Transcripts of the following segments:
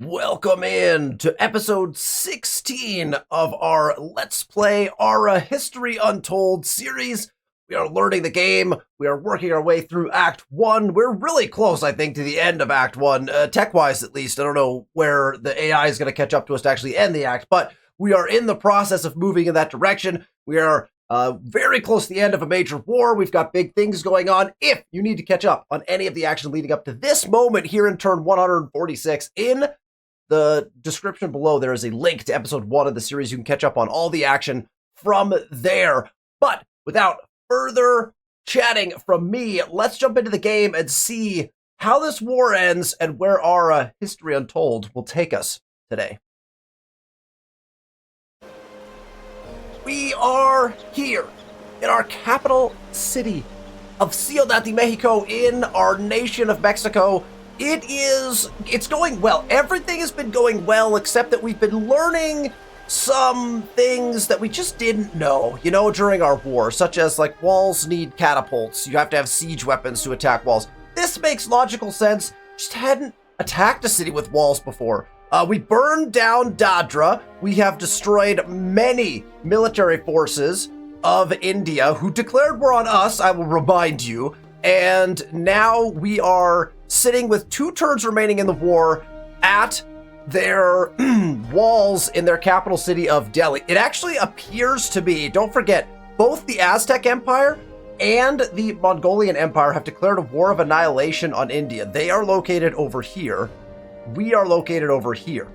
Welcome in to episode 16 of our Let's Play Ara History Untold series. We are learning the game. We are working our way through Act 1. We're really close, I think, to the end of Act 1, tech-wise at least. I don't know where the AI is going to catch up to us to actually end the act, but we are in the process of moving in that direction. We are very close to the end of a major war. We've got big things going on. If you need to catch up on any of the action leading up to this moment here in turn 146, in the description below, there is a link to episode 1 of the series. You can catch up on all the action from there. But without further chatting from me, let's jump into the game and see how this war ends and where our History Untold will take us today. We are here in our capital city of Ciudad de Mexico in our nation of Mexico. It's going well. Everything has been going well, except that we've been learning some things that we just didn't know, during our war, such as, like, walls need catapults. You have to have siege weapons to attack walls. This makes logical sense. Just hadn't attacked a city with walls before. We burned down Dadra. We have destroyed many military forces of India who declared war on us, I will remind you. And now we are sitting with 2 turns remaining in the war at their walls in their capital city of Delhi. It actually appears to be, don't forget, both the Aztec Empire and the Mongolian Empire have declared a war of annihilation on India. They are located over here. We are located over here.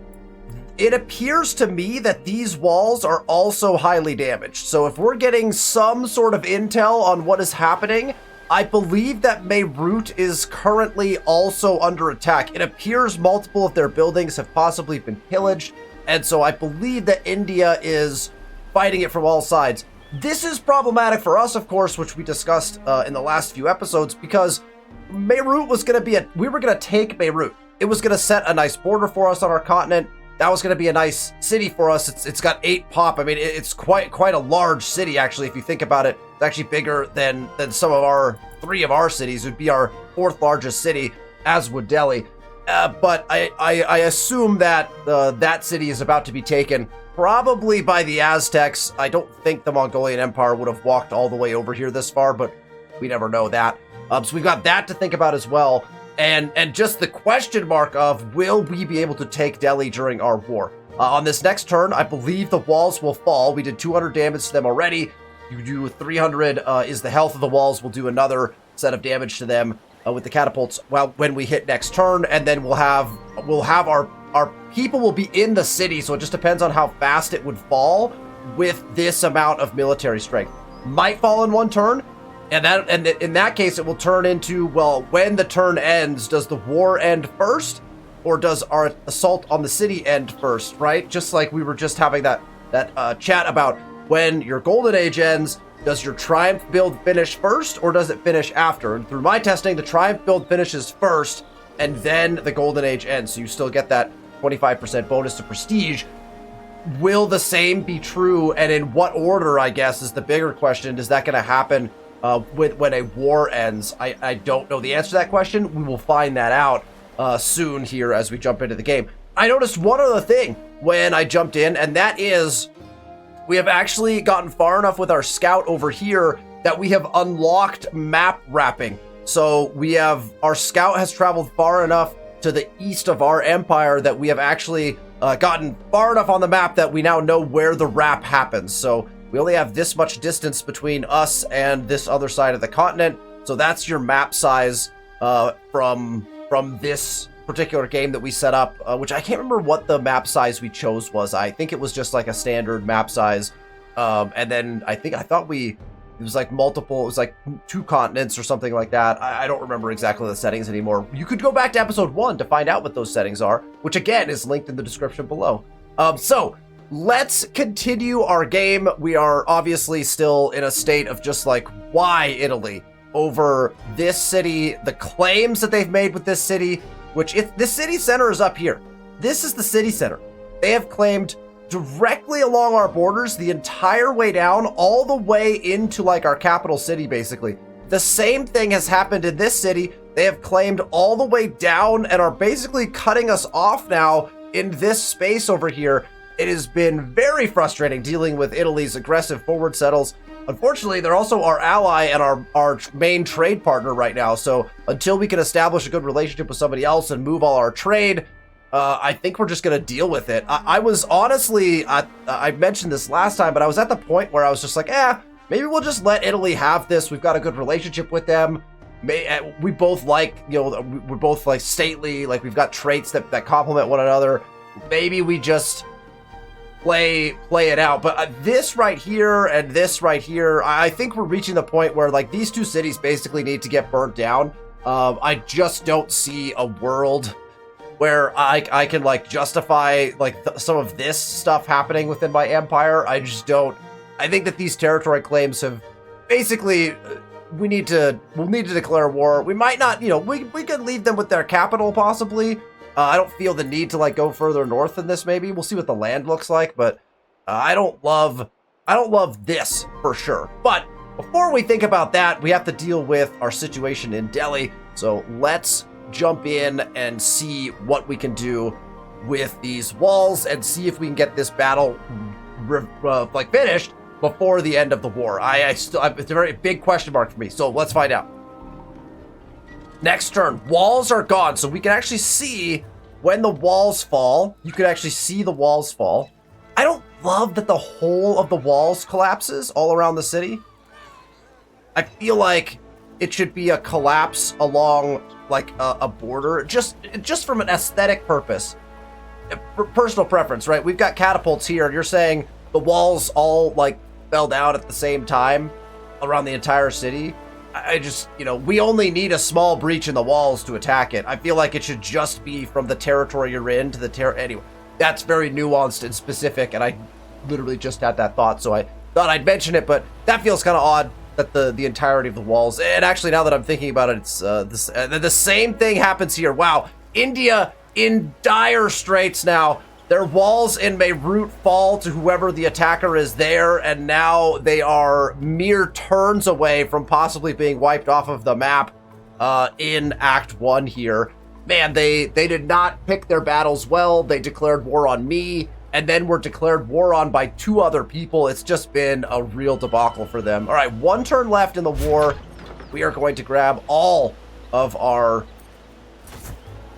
It appears to me that these walls are also highly damaged. So if we're getting some sort of intel on what is happening, I believe that Beirut is currently also under attack. It appears multiple of their buildings have possibly been pillaged, and so I believe that India is fighting it from all sides. This is problematic for us, of course, which we discussed in the last few episodes, because Beirut was going to be we were going to take Beirut. It was going to set a nice border for us on our continent. That was going to be a nice city for us. It's got 8 pop. I mean, it's quite a large city, actually, if you think about it. It's actually bigger than some of 3 of our cities. It would be our 4th largest city, as would Delhi. But I assume that that city is about to be taken, probably by the Aztecs. I don't think the Mongolian Empire would have walked all the way over here this far, but we never know that. So we've got that to think about as well. And just the question mark of, will we be able to take Delhi during our war? On this next turn, I believe the walls will fall. We did 200 damage to them already. You do 300 is the health of the walls. We'll do another set of damage to them with the catapults when we hit next turn, and then we'll have our people will be in the city, so it just depends on how fast it would fall with this amount of military strength. Might fall in 1 turn. And in that case, it will turn into, well, when the turn ends, does the war end first, or does our assault on the city end first, right? Just like we were just having that chat about when your Golden Age ends, does your Triumph build finish first, or does it finish after? And through my testing, the Triumph build finishes first, and then the Golden Age ends, so you still get that 25% bonus to prestige. Will the same be true, and in what order, I guess, is the bigger question. Is that going to happen when a war ends? I don't know the answer to that question. We will find that out soon here as we jump into the game. I noticed one other thing when I jumped in, and that is we have actually gotten far enough with our scout over here that we have unlocked map wrapping. So our scout has traveled far enough to the east of our empire that we have actually gotten far enough on the map that we now know where the wrap happens. So we only have this much distance between us and this other side of the continent. So that's your map size from this particular game that we set up, which I can't remember what the map size we chose was. I think it was just like a standard map size. And then it was like multiple, it was like 2 continents or something like that. I don't remember exactly the settings anymore. You could go back to episode 1 to find out what those settings are, which again is linked in the description below. So let's continue our game. We are obviously still in a state of just like, why Italy over this city, the claims that they've made with this city, which if the city center is up here. This is the city center. They have claimed directly along our borders the entire way down, all the way into like our capital city, basically. The same thing has happened in this city. They have claimed all the way down and are basically cutting us off now in this space over here, it has been very frustrating dealing with Italy's aggressive forward settles. Unfortunately, they're also our ally and our main trade partner right now. So until we can establish a good relationship with somebody else and move all our trade, I think we're just going to deal with it. I was honestly, I mentioned this last time, but I was at the point where I was just like, maybe we'll just let Italy have this. We've got a good relationship with them. We both like, we're both like stately, like we've got traits that complement one another. Maybe we just play it out. But this right here and this right here, I think we're reaching the point where like these two cities basically need to get burnt down. I just don't see a world where I can like justify like some of this stuff happening within my empire. I just don't. I think that these territory claims have basically, we'll need to declare war. We might not, we could leave them with their capital possibly. I don't feel the need to like go further north than this. Maybe we'll see what the land looks like, but I don't love this for sure. But before we think about that, we have to deal with our situation in Delhi. So let's jump in and see what we can do with these walls and see if we can get this battle like finished before the end of the war. It's a very big question mark for me. So let's find out. Next turn, walls are gone. So we can actually see when the walls fall. You can actually see the walls fall. I don't love that the whole of the walls collapses all around the city. I feel like it should be a collapse along like a border, just from an aesthetic purpose. Personal preference, right? We've got catapults here, and you're saying the walls all like fell down at the same time around the entire city. I just, we only need a small breach in the walls to attack it. I feel like it should just be from the territory you're in to the anyway, that's very nuanced and specific, and I literally just had that thought, so I thought I'd mention it, but that feels kind of odd that the entirety of the walls, and actually now that I'm thinking about it, it's the same thing happens here. Wow, India in dire straits now. Their walls in Beirut fall to whoever the attacker is there, and now they are mere turns away from possibly being wiped off of the map in Act 1 here. Man, they did not pick their battles well. They declared war on me, and then were declared war on by two other people. It's just been a real debacle for them. All right, one turn left in the war. We are going to grab all of our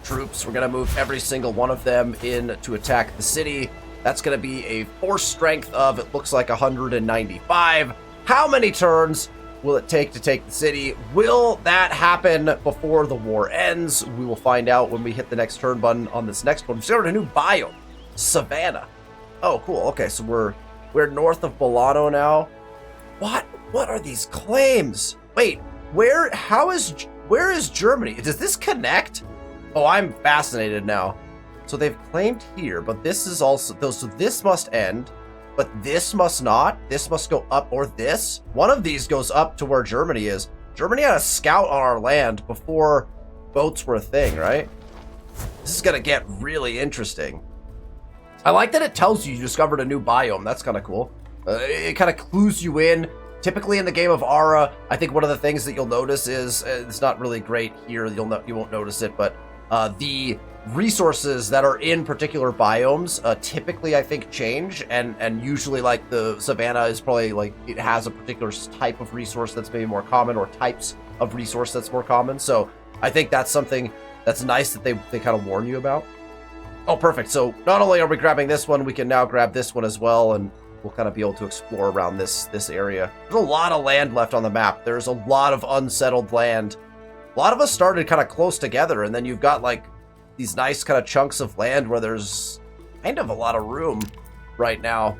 troops. We're going to move every single one of them in to attack the city. That's going to be a force strength of, it looks like 195. How many turns will it take to take the city? Will that happen before the war ends? We will find out when we hit the next turn button on this next one. We've started a new biome, Savannah. Oh, cool. Okay, so we're north of Bolano now. What are these claims? Wait, where is Germany? Does this connect? Oh, I'm fascinated now. So they've claimed here, but this is also, so this must end, but this must not. This must go up, or this. One of these goes up to where Germany is. Germany had a scout on our land before boats were a thing, right? This is gonna get really interesting. I like that it tells you discovered a new biome. That's kind of cool. It kind of clues you in. Typically in the game of Ara, I think one of the things that you'll notice is, it's not really great here, you won't notice it, but the resources that are in particular biomes typically, I think, change, and usually like the Savannah is probably like, it has a particular type of resource that's maybe more common, or types of resource that's more common. So I think that's something that's nice that they kind of warn you about. Oh, perfect. So not only are we grabbing this one, we can now grab this one as well, and we'll kind of be able to explore around this area. There's a lot of land left on the map. There's a lot of unsettled land. A lot of us started kind of close together, and then you've got like these nice kind of chunks of land where there's kind of a lot of room right now.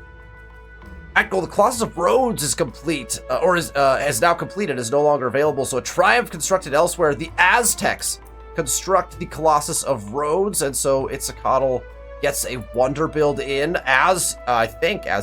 The Colossus of Rhodes is complete, or is now completed, is no longer available. So a triumph constructed elsewhere. The Aztecs construct the Colossus of Rhodes, and so Itzcoatl gets a wonder build in as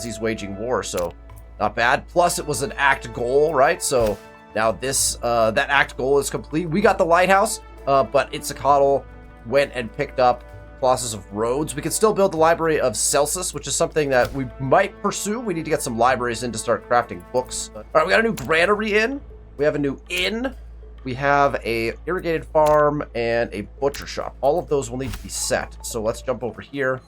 he's waging war, so not bad. Plus it was an act goal, right? So now this that act goal is complete. We got the lighthouse, but Itzcoatl went and picked up Colossus of Rhodes. We can still build the library of Celsus, which is something that we might pursue. We need to get some libraries in to start crafting books. All right, we got a new granary in. We have a new inn. We have a irrigated farm and a butcher shop. All of those will need to be set. So let's jump over here.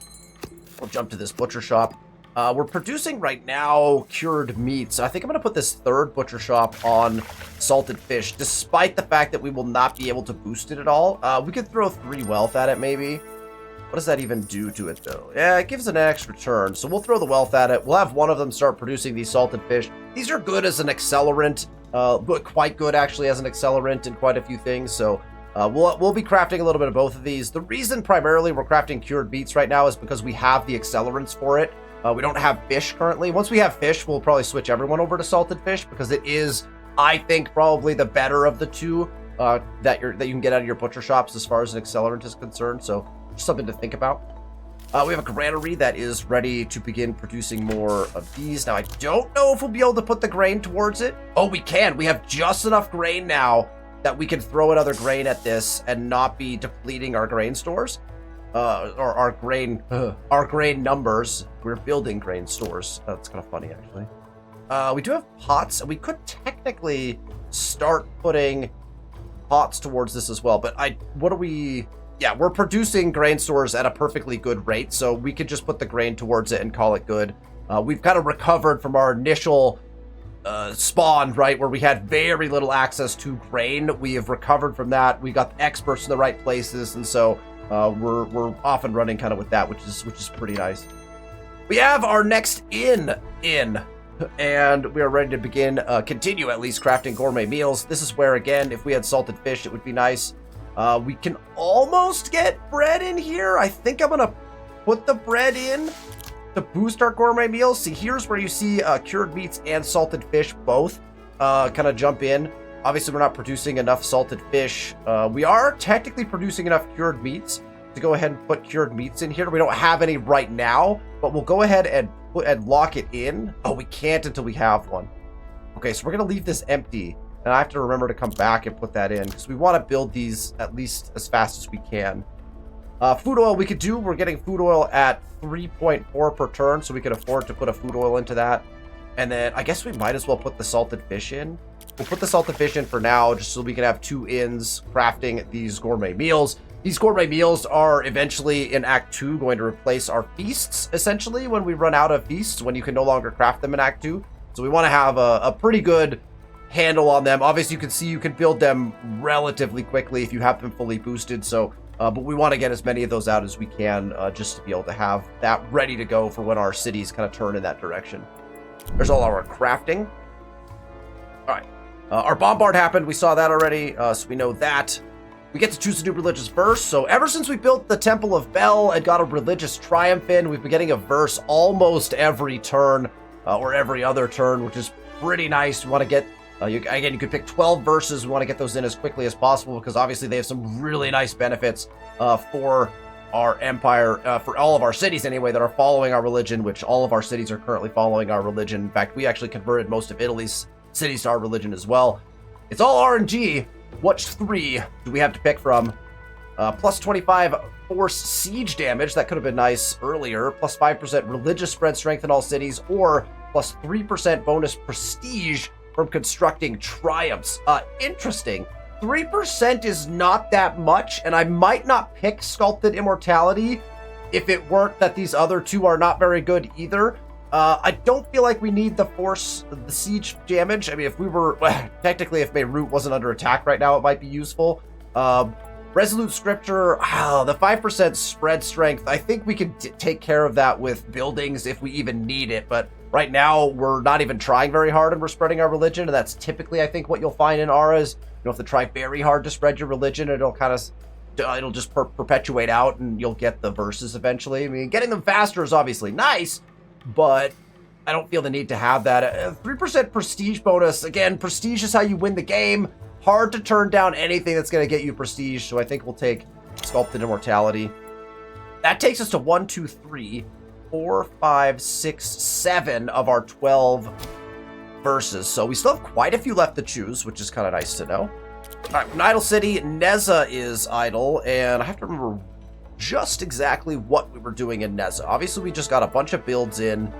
We'll jump to this butcher shop. We're producing right now cured meat. So I think I'm going to put this third butcher shop on salted fish, despite the fact that we will not be able to boost it at all. We could throw 3 wealth at it, maybe. What does that even do to it, though? Yeah, it gives an extra turn. So we'll throw the wealth at it. We'll have one of them start producing these salted fish. These are good as an accelerant. But quite good, actually, as an accelerant in quite a few things. So we'll be crafting a little bit of both of these. The reason primarily we're crafting cured meats right now is because we have the accelerants for it. We don't have fish currently. Once we have fish, we'll probably switch everyone over to salted fish because it is, I think, probably the better of the two that you can get out of your butcher shops as far as an accelerant is concerned. So just something to think about. We have a granary that is ready to begin producing more of these. Now, I don't know if we'll be able to put the grain towards it. Oh, we can. We have just enough grain now that we can throw another grain at this and not be depleting our grain stores. Or our grain numbers. We're building grain stores. That's kind of funny, actually. We do have pots, and we could technically start putting pots towards this as well. But yeah, we're producing grain stores at a perfectly good rate, so we could just put the grain towards it and call it good. We've kind of recovered from our initial spawn, right, where we had very little access to grain. We have recovered from that. We got the experts in the right places, and so we're off and running kind of with that, which is pretty nice. We have our next inn, and we are ready to begin, continue at least crafting gourmet meals. This is where, again, if we had salted fish, it would be nice. We can almost get bread in here. I think I'm going to put the bread in to boost our gourmet meals. See, here's where you see cured meats and salted fish both kind of jump in. Obviously, we're not producing enough salted fish. We are technically producing enough cured meats to go ahead and put cured meats in here. We don't have any right now, but we'll go ahead and lock it in. Oh, we can't until we have one. Okay, so we're going to leave this empty. And I have to remember to come back and put that in because we want to build these at least as fast as we can. Food oil we could do. We're getting food oil at 3.4 per turn, so we can afford to put a food oil into that. And then I guess we might as well put the salted fish in. We'll put the salted fish in for now just so we can have 2 inns crafting these gourmet meals. These gourmet meals are eventually in Act 2 going to replace our feasts, essentially, when we run out of feasts, when you can no longer craft them in Act 2. So we want to have a pretty good handle on them. Obviously, you can see you can build them relatively quickly if you have them fully boosted. So, but we want to get as many of those out as we can just to be able to have that ready to go for when our cities kind of turn in that direction. There's all our crafting. All right. Our bombard happened. We saw that already, so we know that. We get to choose a new religious verse. So ever since we built the Temple of Bel and got a religious triumph in, we've been getting a verse almost every turn or every other turn, which is pretty nice. We want to get again, you could pick 12 verses. We want to get those in as quickly as possible because obviously they have some really nice benefits for our empire, for all of our cities anyway, that are following our religion, which all of our cities are currently following our religion. In fact, we actually converted most of Italy's cities to our religion as well. It's all RNG. Which 3 do we have to pick from? Plus 25 force siege damage. That could have been nice earlier. Plus 5% religious spread strength in all cities, or plus 3% bonus prestige from constructing triumphs. Interesting. 3% is not that much, and I might not pick Sculpted Immortality if it weren't that these other 2 are not very good either. I don't feel like we need the siege damage. I mean, if we were, technically if Beirut wasn't under attack right now, it might be useful. Resolute Scripture, the 5% spread strength, I think we can take care of that with buildings if we even need it, but right now, we're not even trying very hard and we're spreading our religion, and that's typically, I think, what you'll find in Aras. You don't have to try very hard to spread your religion, and it'll just perpetuate out, and you'll get the verses eventually. I mean, getting them faster is obviously nice, but I don't feel the need to have that. 3% prestige bonus. Again, prestige is how you win the game. Hard to turn down anything that's going to get you prestige, so I think we'll take Sculpted Immortality. That takes us to 1, 2, 3, 4, 5, 6, 7 of our 12 verses. So we still have quite a few left to choose, which is kind of nice to know. All right, an idle city. Neza is idle, and I have to remember just exactly what we were doing in Neza. Obviously, we just got a bunch of builds in.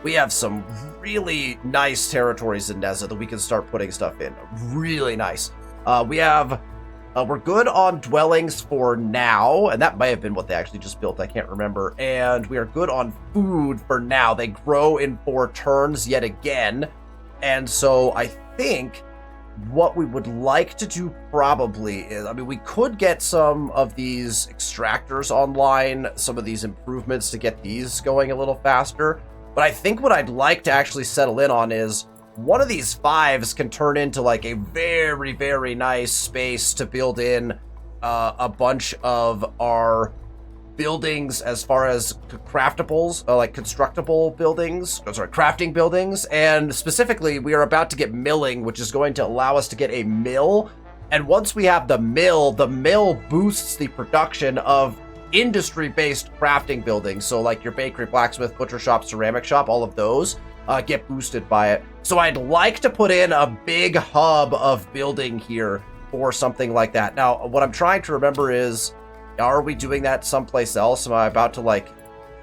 We have some really nice territories in Neza that we can start putting stuff in. Really nice. We're good on dwellings for now, and that may have been what they actually just built. I can't remember. And we are good on food for now. They grow in 4 turns yet again. And so I think what we would like to do probably is, I mean, we could get some of these extractors online, some of these improvements to get these going a little faster. But I think what I'd like to actually settle in on is one of these 5s can turn into like a very, very nice space to build in a bunch of our buildings as far as craftables, like constructible buildings, crafting buildings. And specifically, we are about to get milling, which is going to allow us to get a mill. And once we have the mill boosts the production of industry-based crafting buildings. So like your bakery, blacksmith, butcher shop, ceramic shop, all of those get boosted by it. So I'd like to put in a big hub of building here or something like that. Now, what I'm trying to remember is, are we doing that someplace else? Am I about to like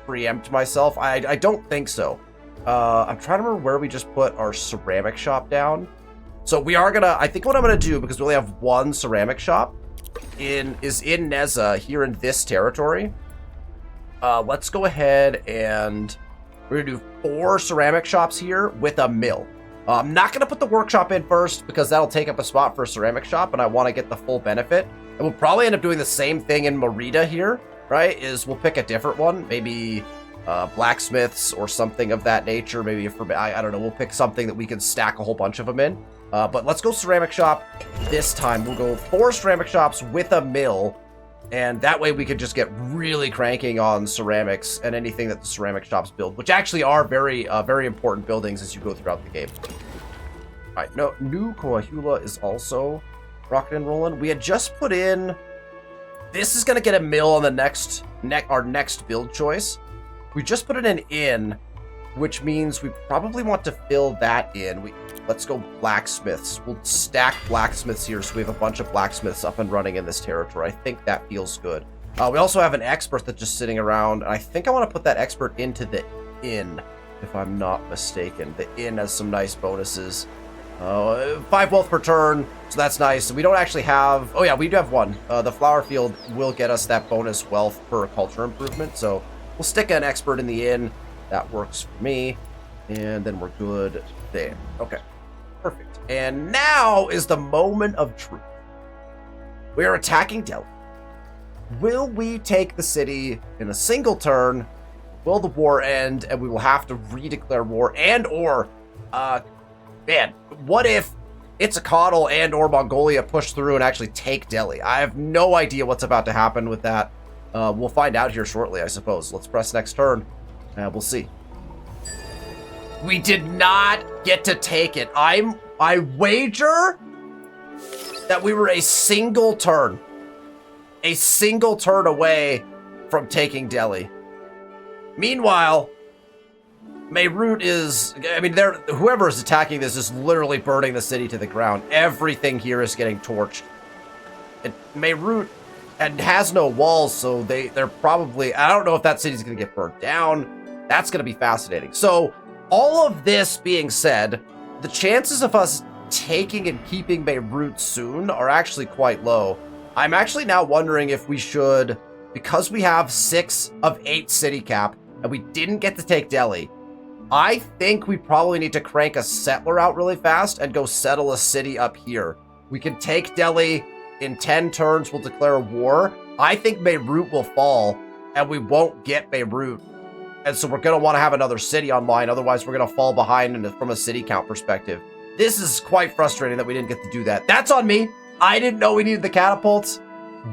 preempt myself? I don't think so. I'm trying to remember where we just put our ceramic shop down. So we are gonna, I think what I'm gonna do, because we only have 1 ceramic shop, is in Neza here in this territory. Let's go ahead and we're gonna do 4 ceramic shops here with a mill. I'm not gonna put the workshop in first because that'll take up a spot for a ceramic shop, and I want to get the full benefit. And we'll probably end up doing the same thing in Merida here, right? Is we'll pick a different one, maybe blacksmiths or something of that nature. Maybe I don't know. We'll pick something that we can stack a whole bunch of them in. But let's go ceramic shop this time. We'll go 4 ceramic shops with a mill, and that way we can just get really cranking on ceramics and anything that the ceramic shops build, which actually are very, very important buildings as you go throughout the game. All right, no, New Coahula is also rocking and rolling. We had just put in, this is going to get a mill on the our next build choice. We just put it in, which means we probably want to fill that in. Let's go blacksmiths. We'll stack blacksmiths here so we have a bunch of blacksmiths up and running in this territory. I think that feels good. We also have an expert that's just sitting around. I think I want to put that expert into the inn, if I'm not mistaken. The inn has some nice bonuses. 5 wealth per turn, so that's nice. We don't actually have, oh yeah, we do have 1. The flower field will get us that bonus wealth per culture improvement, so we'll stick an expert in the inn. That works for me, and then we're good there. Okay, perfect. And now is the moment of truth. We are attacking Delhi. Will we take the city in a single turn? Will the war end, and we will have to redeclare war, and or man, what if it's a Coddle and or Mongolia push through and actually take Delhi? I have no idea what's about to happen with that. We'll find out here shortly, I suppose. Let's press next turn, and we'll see. We did not get to take it. I wager that we were a single turn away from taking Delhi. Meanwhile, Meerut is, I mean, whoever is attacking this is literally burning the city to the ground. Everything here is getting torched. Meerut has no walls, so they're probably, I don't know if that city's going to get burnt down. That's going to be fascinating. So, all of this being said, the chances of us taking and keeping Meerut soon are actually quite low. I'm actually now wondering if we should, because we have 6 of 8 city cap, and we didn't get to take Delhi, I think we probably need to crank a settler out really fast and go settle a city up here. We can take Delhi. In 10 turns, we'll declare a war. I think Meerut will fall, and we won't get Meerut. And so we're going to want to have another city online. Otherwise, we're going to fall behind from a city count perspective. This is quite frustrating that we didn't get to do that. That's on me. I didn't know we needed the catapults.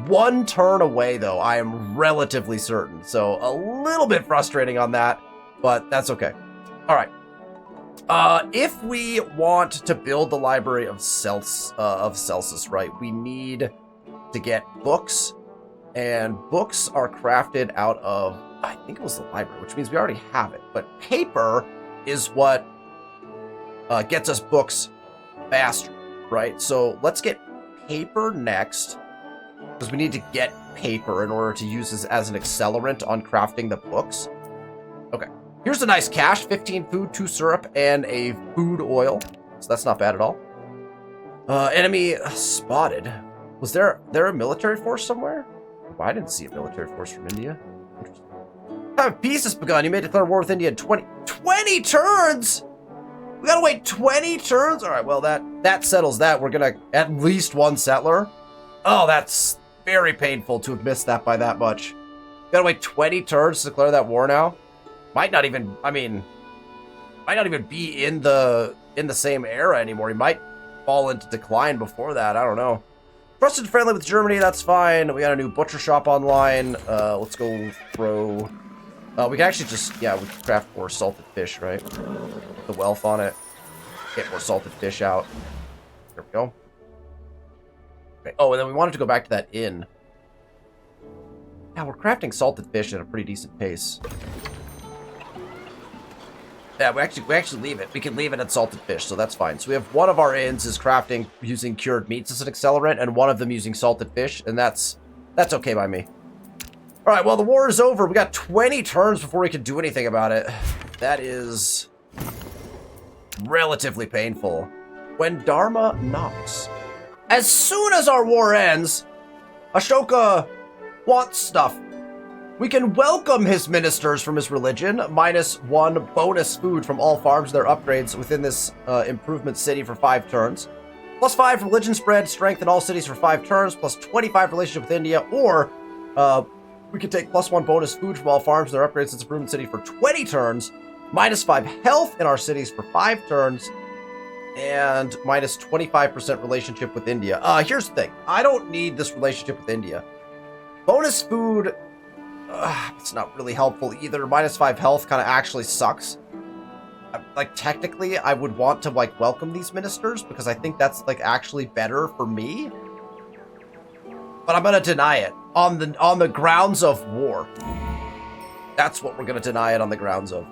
1 turn away, though, I am relatively certain. So a little bit frustrating on that, but that's okay. All right. If we want to build the library of Celsus, right, we need to get books, and books are crafted out of, I think it was the library, which means we already have it. But paper is what gets us books faster, right? So let's get paper next, because we need to get paper in order to use this as an accelerant on crafting the books. Okay. Here's a nice cache, 15 food, 2 syrup, and a food oil. So that's not bad at all. Enemy spotted. Was there a military force somewhere? Well, I didn't see a military force from India. Interesting. Time of peace has begun. You may declare war with India in 20 turns? We gotta wait 20 turns? All right, well, that settles that. We're gonna at least one settler. Oh, that's very painful to have missed that by that much. We gotta wait 20 turns to declare that war now. Might not even be in the same era anymore. He might fall into decline before that. I don't know. Trusted friendly with Germany, that's fine. We got a new butcher shop online. Let's go throw... we can actually just, yeah, we can craft more salted fish, right? The wealth on it. Get more salted fish out. There we go. Okay. Oh, and then we wanted to go back to that inn. Yeah, we're crafting salted fish at a pretty decent pace. Yeah, we actually leave it. We can leave it at salted fish, so that's fine. So we have one of our inns is crafting using cured meats as an accelerant, and one of them using salted fish, and that's okay by me. All right, well, the war is over. We got 20 turns before we can do anything about it. That is relatively painful. When Dharma knocks. As soon as our war ends, Ashoka wants stuff. We can welcome his ministers from his religion, -1 bonus food from all farms and their upgrades within this improvement city for 5 turns. +5 religion spread strength in all cities for 5 turns, +25 relationship with India, or we could take +1 bonus food from all farms and their upgrades in this improvement city for 20 turns, -5 health in our cities for 5 turns, and -25% relationship with India. Here's the thing. I don't need this relationship with India. Bonus food... it's not really helpful either. -5 health kind of actually sucks. Like, technically, I would want to, like, welcome these ministers because I think that's, like, actually better for me. But I'm gonna deny it on the grounds of war. That's what we're gonna deny it on the grounds of.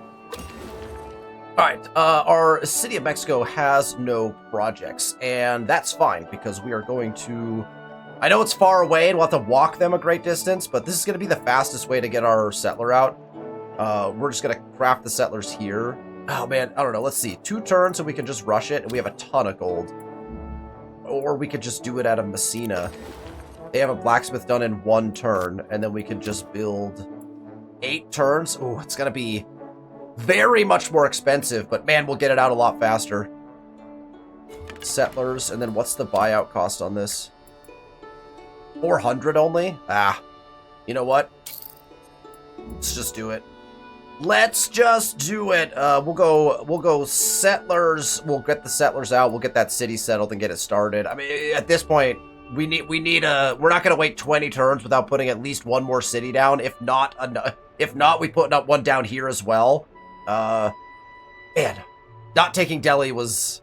All right, our City of Mexico has no projects, and that's fine because we are going to... I know it's far away and we'll have to walk them a great distance, but this is going to be the fastest way to get our settler out. We're just going to craft the settlers here. Oh, man, I don't know. Let's see. 2 turns and we can just rush it, and we have a ton of gold. Or we could just do it out of Messina. They have a blacksmith done in 1 turn, and then we can just build 8 turns. Oh, it's going to be very much more expensive, but, man, we'll get it out a lot faster. Settlers, and then what's the buyout cost on this? 400 only? You know what? Let's just do it. Let's just do it. We'll go settlers. We'll get the settlers out. We'll get that city settled and get it started. I mean, at this point, we're not gonna wait 20 turns without putting at least 1 more city down. If not, we put up 1 down here as well. Man, not taking Delhi was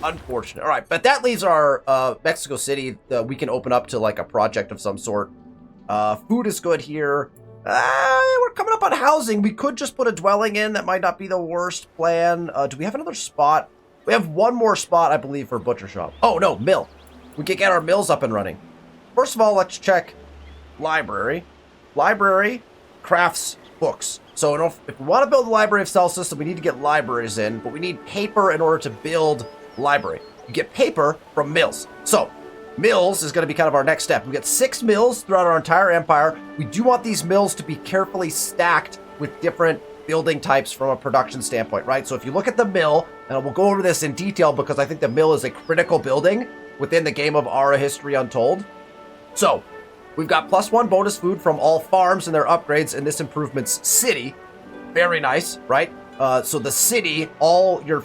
unfortunate. All right, but that leaves our Mexico City. We can open up to like a project of some sort. Food is good here. We're coming up on housing. We could just put a dwelling in. That might not be the worst plan. Do we have another spot? We have 1 more spot, I believe, for butcher shop. Oh, no, mill. We can get our mills up and running. First of all, let's check library. Library crafts books. So if we want to build a library of cell system, we need to get libraries in, but we need paper in order to build library. You get paper from mills. So mills is going to be kind of our next step. We get 6 mills throughout our entire empire. We do want these mills to be carefully stacked with different building types from a production standpoint, right? So if you look at the mill, and we'll go over this in detail because I think the mill is a critical building within the game of Ara History Untold. So we've got +1 bonus food from all farms and their upgrades in this improvement's city. Very nice, right? So the city, all your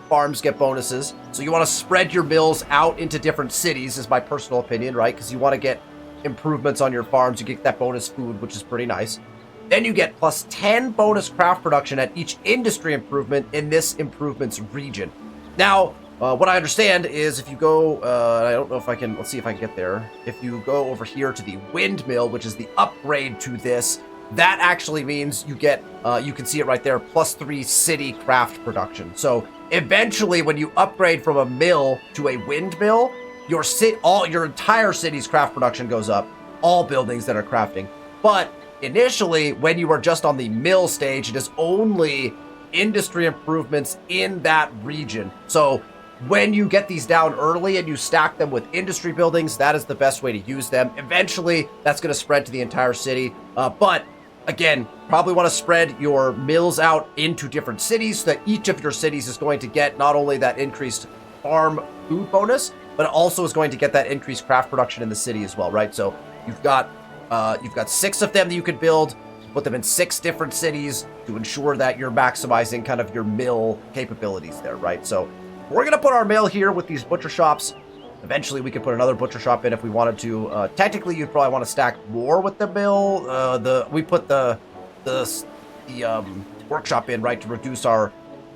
farms get bonuses. So you want to spread your mills out into different cities, is my personal opinion, right? Because you want to get improvements on your farms. You get that bonus food, which is pretty nice. Then you get +10 bonus craft production at each industry improvement in this improvement's region. Now, what I understand is if you go, I don't know if I can, let's see if I can get there. If you go over here to the windmill, which is the upgrade to this, that actually means you get, you can see it right there, +3 city craft production. So eventually when you upgrade from a mill to a windmill, your entire city's craft production goes up, all buildings that are crafting. But initially, when you are just on the mill stage, it is only industry improvements in that region. So when you get these down early and you stack them with industry buildings, that is the best way to use them. Eventually, that's going to spread to the entire city. But again, probably want to spread your mills out into different cities so that each of your cities is going to get not only that increased farm food bonus, but it also is going to get that increased craft production in the city as well, right? So you've got 6 of them that you could build, put them in 6 different cities to ensure that you're maximizing kind of your mill capabilities there, right? So we're going to put our mill here with these butcher shops. Eventually, we could put another butcher shop in if we wanted to. Technically, you'd probably want to stack more with the mill. We put the workshop in, right, to reduce our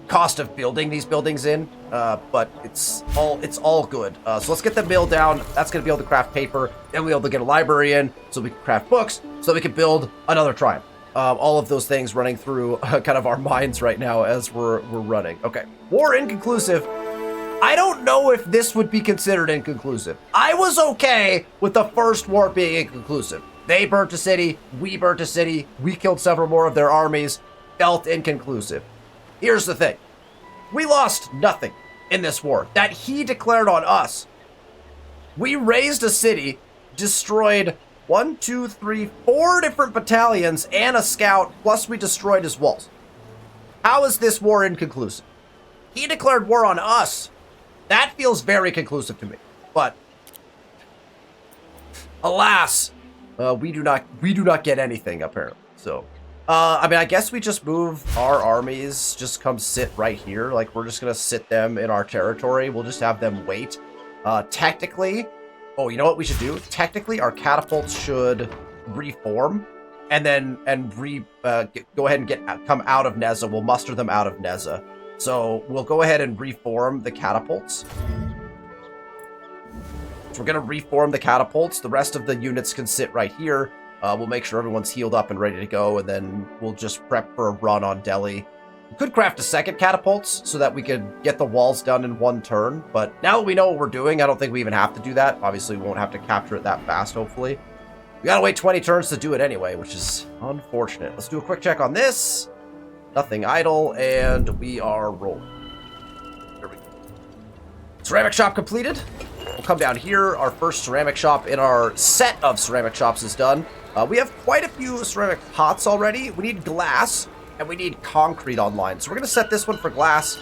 cost of building these buildings in. But it's all good. So let's get the mill down. That's going to be able to craft paper. Then we'll be able to get a library in, so we can craft books, so we can build another triumph. All of those things running through kind of our minds right now as we're running. Okay, war inconclusive. I don't know if this would be considered inconclusive. I was okay with the first war being inconclusive. They burnt a city, we burnt a city, we killed several more of their armies, felt inconclusive. Here's the thing. We lost nothing in this war that he declared on us. We raised a city, destroyed 4 different battalions and a scout, plus we destroyed his walls. How is this war inconclusive? He declared war on us. That feels very conclusive to me. But alas, we do not get anything apparently. So, I mean, I guess we just move our armies, just come sit right here. Like, we're just gonna sit them in our territory. We'll just have them wait. Technically, oh, you know what we should do? Technically, our catapults should reform, and then go ahead and come out of Neza. We'll muster them out of Neza. So we'll go ahead and reform the catapults. So we're going to reform the catapults. The rest of the units can sit right here. We'll make sure everyone's healed up and ready to go, and then we'll just prep for a run on Delhi. We could craft a second catapults so that we could get the walls done in one turn, but now that we know what we're doing, I don't think we even have to do that. Obviously, we won't have to capture it that fast, hopefully. We gotta wait 20 turns to do it anyway, which is unfortunate. Let's do a quick check on this. Nothing idle, and we are rolling. There we go. Ceramic shop completed. We'll come down here. Our first ceramic shop in our set of ceramic shops is done. We have quite a few ceramic pots already. We need glass, and we need concrete online. So we're going to set this one for glass.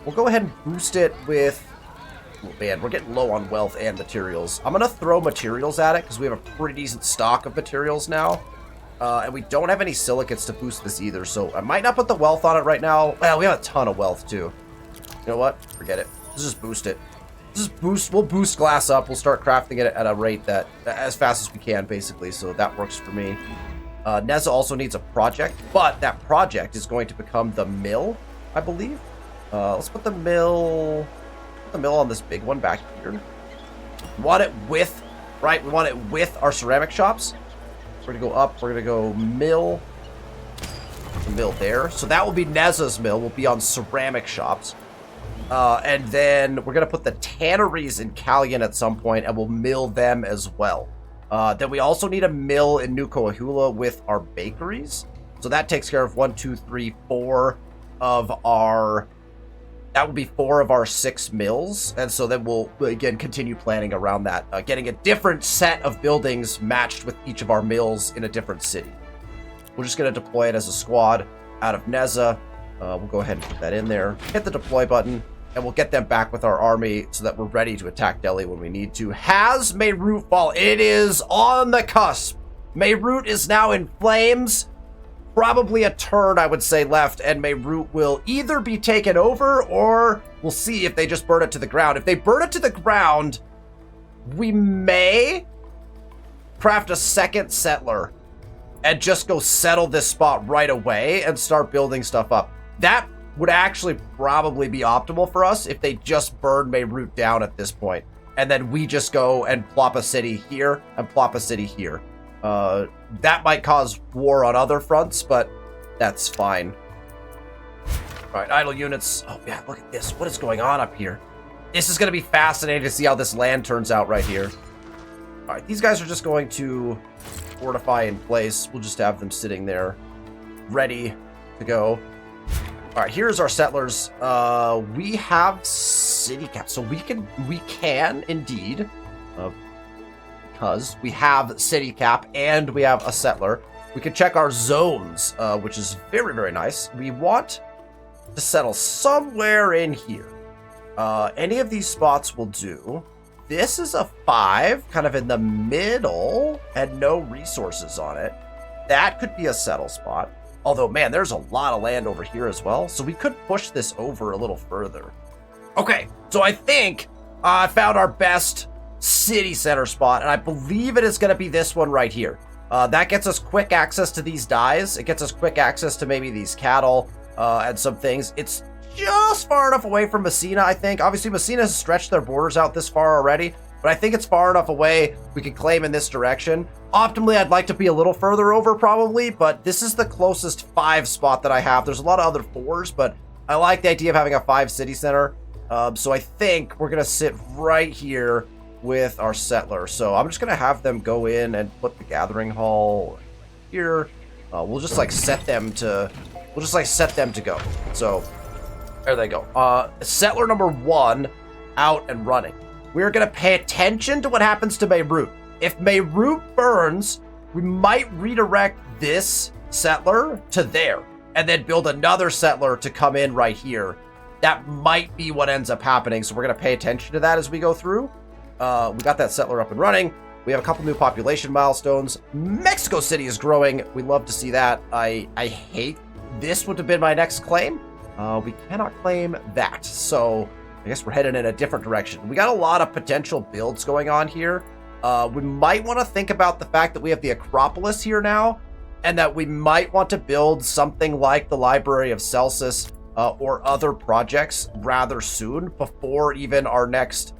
We'll go ahead and boost it with... Oh, man, we're getting low on wealth and materials. I'm going to throw materials at it, because we have a pretty decent stock of materials now. And we don't have any silicates to boost this either, so I might not put the wealth on it right now. Well, we have a ton of wealth, too. You know what? Forget it. Let's just boost it. We'll boost glass up. We'll start crafting it at a rate that, as fast as we can, basically, so that works for me. Neza also needs a project, but that project is going to become the mill, I believe. Let's put the mill on this big one back here. We want it with, right? We want it with our ceramic shops. We're going to go up. We're going to go mill. The mill there. So that will be Neza's mill. Will be on ceramic shops. And then we're going to put the tanneries in Callion at some point, and we'll mill them as well. Then we also need a mill in New Coahuila with our bakeries. So that takes care of 1, 2, 3, 4 of our... That will be 4 of our 6 mills, and so then we'll, again, continue planning around that, getting a different set of buildings matched with each of our mills in a different city. We're just going to deploy it as a squad out of Neza. We'll go ahead and put that in there, hit the deploy button, and we'll get them back with our army so that we're ready to attack Delhi when we need to. Has Meerut fall? It is on the cusp. Meerut is now in flames. Probably a turn, I would say, left, and Meerut will either be taken over, or we'll see if they just burn it to the ground. If they burn it to the ground, we may craft a second settler and just go settle this spot right away and start building stuff up. That would actually probably be optimal for us if they just burn Meerut down at this point, and then we just go and plop a city here and plop a city here. That might cause war on other fronts, but that's fine. All right, idle units. Oh, yeah, look at this. What is going on up here? This is going to be fascinating to see how this land turns out right here. All right, these guys are just going to fortify in place. We'll just have them sitting there ready to go. All right, here's our settlers. We have city cap. So we can indeed, because we have city cap and we have a settler, we can check our zones, which is very, very nice. We want to settle somewhere in here. Any of these spots will do. This is a 5, kind of in the middle, and no resources on it. That could be a settle spot. Although, man, there's a lot of land over here as well, so we could push this over a little further. Okay, so I think I found our best city center spot, and I believe it is going to be this one right here. That gets us quick access to these dyes. It gets us quick access to maybe these cattle and some things. It's just far enough away from Messina, I think. Obviously, Messina has stretched their borders out this far already, but I think it's far enough away we can claim in this direction. Optimally, I'd like to be a little further over probably, but this is the closest 5 spot that I have. There's a lot of other 4s, but I like the idea of having a 5 city center. So I think we're going to sit right here with our settler. So I'm just going to have them go in and put the gathering hall here. We'll just like set them to go. So there they go. Settler number 1 out and running. We're going to pay attention to what happens to Beirut. If Beirut burns, we might redirect this settler to there and then build another settler to come in right here. That might be what ends up happening. So we're going to pay attention to that as we go through. We got that settler up and running. We have a couple new population milestones. Mexico City is growing. We love to see that. I hate this would have been my next claim. We cannot claim that. So I guess we're headed in a different direction. We got a lot of potential builds going on here. We might want to think about the fact that we have the Acropolis here now, and that we might want to build something like the Library of Celsus or other projects rather soon before even our next,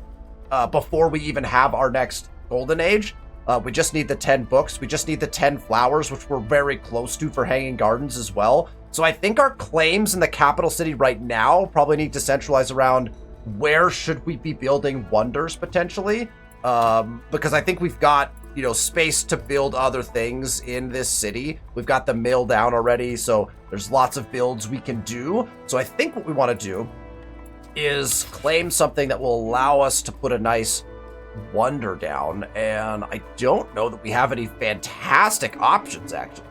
before we even have our next Golden Age. We just need the 10 books. We just need the 10 flowers, which we're very close to for Hanging Gardens as well. So I think our claims in the capital city right now probably need to centralize around where should we be building wonders potentially. Because I think we've got, you know, space to build other things in this city. We've got the mill down already, so there's lots of builds we can do. So I think what we want to do is claim something that will allow us to put a nice wonder down, and I don't know that we have any fantastic options, actually.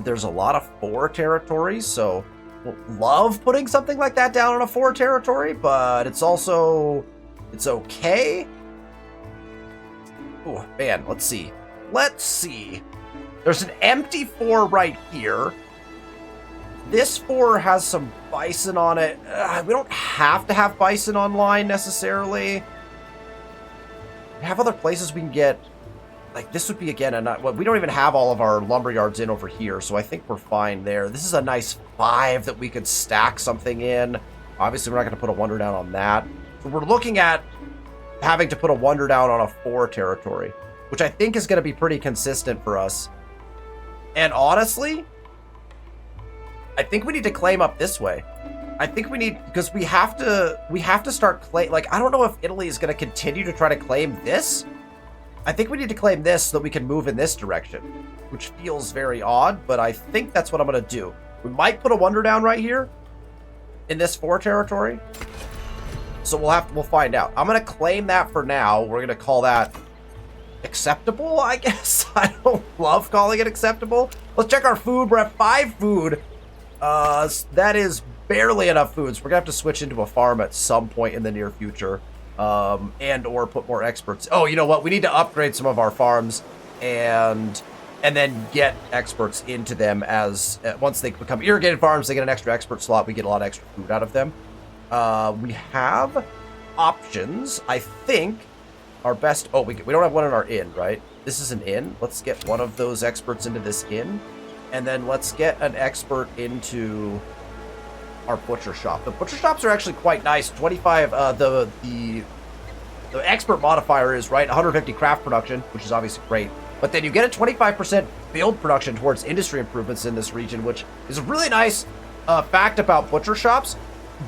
There's a lot of 4 territories, so we'll love putting something like that down on a 4 territory, but it's also, it's okay. Oh, man, let's see. There's an empty 4 right here. This 4 has some bison on it. We don't have to have bison online necessarily. We have other places we can get. Like, this would be, again, we don't even have all of our lumber yards in over here, so I think we're fine there. This is a nice 5 that we could stack something in. Obviously, we're not going to put a wonder down on that. So we're looking at having to put a wonder down on a 4 territory, which I think is going to be pretty consistent for us. And honestly, I think we need to claim up this way. I think we need, because we have to start claim. Like, I don't know if Italy is going to continue to try to claim this. I think we need to claim this so that we can move in this direction, which feels very odd, but I think that's what I'm going to do. We might put a wonder down right here in this 4 territory. So we'll find out. I'm going to claim that for now. We're going to call that acceptable, I guess. I don't love calling it acceptable. Let's check our food. We're at 5 food. That is barely enough food. So we're going to have to switch into a farm at some point in the near future. And or put more experts. Oh, you know what? We need to upgrade some of our farms and then get experts into them as once they become irrigated farms, they get an extra expert slot. We get a lot of extra food out of them. We have options. I think our best. Oh, we don't have one in our inn, right? This is an inn. Let's get one of those experts into this inn, and then let's get an expert into our butcher shop. The butcher shops are actually quite nice. 25. The expert modifier is right. 150 craft production, which is obviously great. But then you get a 25% build production towards industry improvements in this region, which is a really nice fact about butcher shops.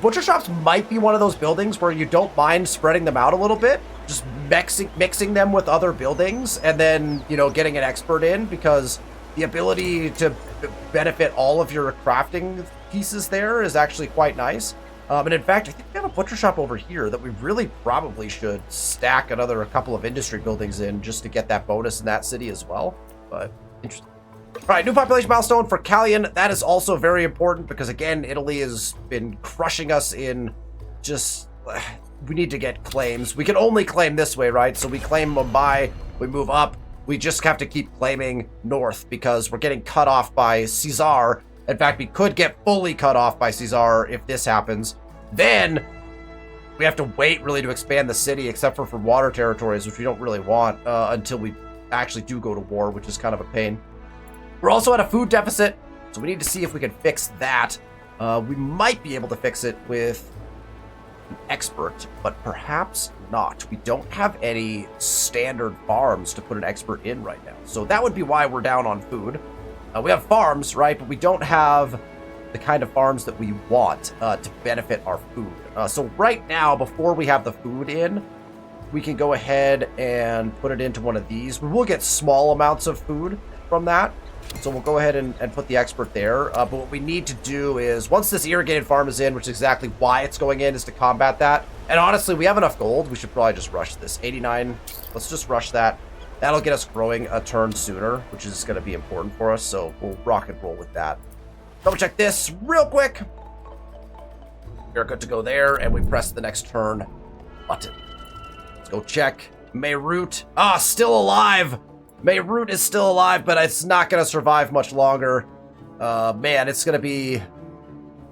Butcher shops might be one of those buildings where you don't mind spreading them out a little bit, just mixing them with other buildings, and then, you know, getting an expert in, because the ability to benefit all of your crafting pieces there is actually quite nice. And in fact, I think we have a butcher shop over here that we really probably should stack a couple of industry buildings in just to get that bonus in that city as well. But interesting. All right, new population milestone for Callion. That is also very important because, again, Italy has been crushing us in just... we need to get claims. We can only claim this way, right? So we claim Mumbai, we move up. We just have to keep claiming north because we're getting cut off by Caesar. In fact, we could get fully cut off by Caesar if this happens. Then we have to wait really to expand the city, except for water territories, which we don't really want until we actually do go to war, which is kind of a pain. We're also at a food deficit, so we need to see if we can fix that. We might be able to fix it with an expert, but perhaps not. We don't have any standard farms to put an expert in right now. So that would be why we're down on food. We have farms, right? But we don't have the kind of farms that we want to benefit our food. So right now, before we have the food in, we can go ahead and put it into one of these. We will get small amounts of food from that. So we'll go ahead and put the expert there. But what we need to do is, once this irrigated farm is in, which is exactly why it's going in, is to combat that. And honestly, we have enough gold. We should probably just rush this. 89. Let's just rush that. That'll get us growing a turn sooner, which is going to be important for us, so we'll rock and roll with that. Double check this real quick. We're good to go there, and we press the next turn button. Let's go check. Meerut. Ah, still alive! Meerut is still alive, but it's not going to survive much longer. Man, it's going to be...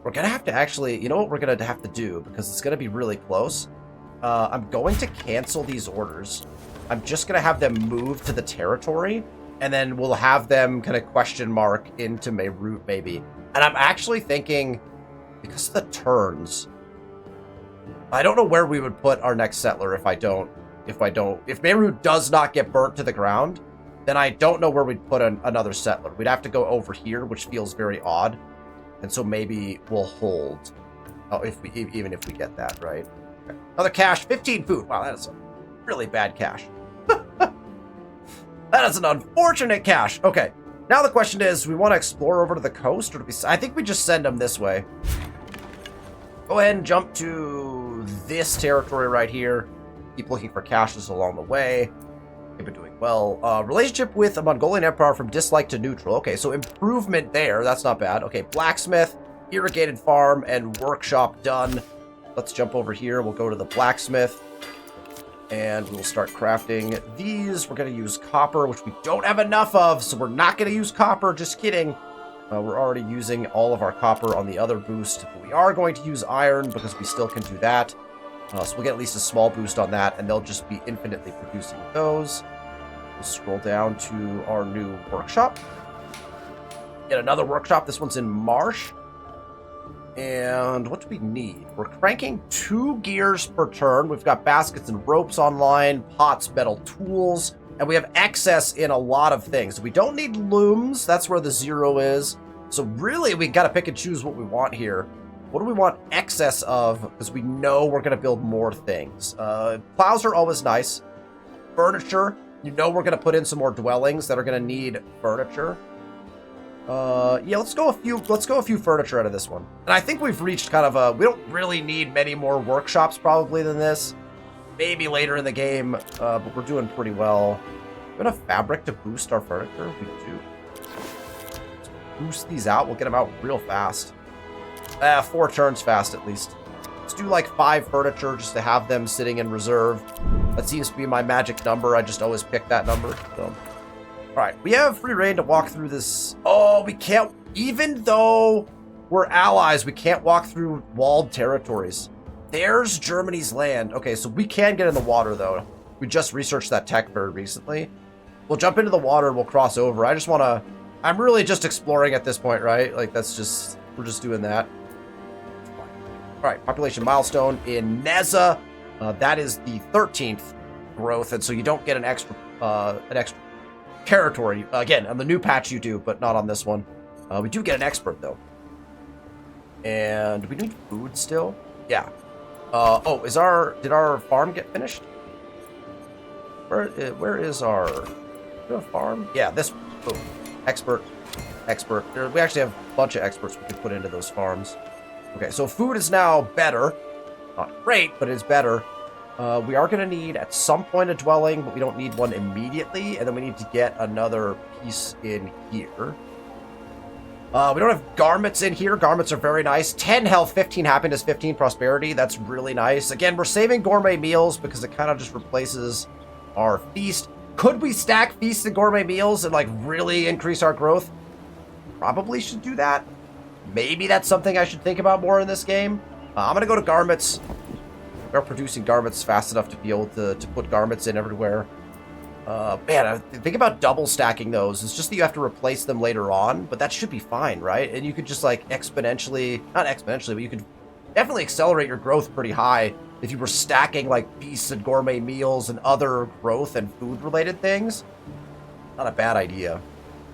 We're going to have to actually... You know what we're going to have to do, because it's going to be really close? I'm going to cancel these orders. I'm just going to have them move to the territory, and then we'll have them kind of question mark into Meerut, maybe. And I'm actually thinking, because of the turns, I don't know where we would put our next settler if Meerut does not get burnt to the ground, then I don't know where we'd put another settler. We'd have to go over here, which feels very odd. And so maybe we'll hold, even if we get that, right? Okay. Another cash, 15 food. Wow, that is a really bad cash. That is an unfortunate cache. Okay, now the question is, do we want to explore over to the coast, or do we... I think we just send them this way. Go ahead and jump to this territory right here. Keep looking for caches along the way. We've been doing well. Relationship with a Mongolian empire from dislike to neutral. Okay, so improvement there. That's not bad. Okay, blacksmith, irrigated farm, and workshop done. Let's jump over here. We'll go to the blacksmith. And we'll start crafting these. We're going to use copper, which we don't have enough of, so we're not going to use copper. Just kidding. We're already using all of our copper on the other boost. But we are going to use iron because we still can do that. So we'll get at least a small boost on that, and they'll just be infinitely producing those. We'll scroll down to our new workshop. Get another workshop. This one's in Marsh. And what do we need? We're cranking 2 gears per turn. We've got baskets and ropes online, pots, metal tools, and we have excess in a lot of things. We don't need looms. That's where the 0 is. So really, we got to pick and choose what we want here. What do we want excess of? Because we know we're going to build more things. Plows are always nice. Furniture. You know we're going to put in some more dwellings that are going to need furniture. Yeah, let's go a few furniture out of this one. And I think we've reached kind of a, we don't really need many more workshops probably than this. Maybe later in the game, but we're doing pretty well. We have enough fabric to boost our furniture? We do. Let's boost these out. We'll get them out real fast. 4 turns fast at least. Let's do like 5 furniture just to have them sitting in reserve. That seems to be my magic number. I just always pick that number. So. Alright, we have free reign to walk through this. Oh, we can't, even though we're allies, we can't walk through walled territories. There's Germany's land. Okay, so we can get in the water, though. We just researched that tech very recently. We'll jump into the water and we'll cross over. I just want to... I'm really just exploring at this point, right? Like, that's just... We're just doing that. Alright, population milestone in Neza. That is the 13th growth, and so you don't get an extra territory. Again, on the new patch you do, but not on this one. We do get an expert, though. And we need food still? Yeah. Oh, did our farm get finished? Where is our farm? Yeah, this one. Boom. Expert. We actually have a bunch of experts we can put into those farms. Okay, so food is now better. Not great, but it's better. We are going to need at some point a dwelling, but we don't need one immediately. And then we need to get another piece in here. We don't have garments in here. Garments are very nice. 10 health, 15 happiness, 15 prosperity. That's really nice. Again, we're saving gourmet meals because it kind of just replaces our feast. Could we stack feast and gourmet meals and like really increase our growth? Probably should do that. Maybe that's something I should think about more in this game. I'm going to go to garments. We're producing garments fast enough to be able to put garments in everywhere. Man, think about double stacking those. It's just that you have to replace them later on, but that should be fine, right? And you could just like exponentially, not exponentially, but you could definitely accelerate your growth pretty high if you were stacking like feasts and gourmet meals and other growth and food related things. Not a bad idea.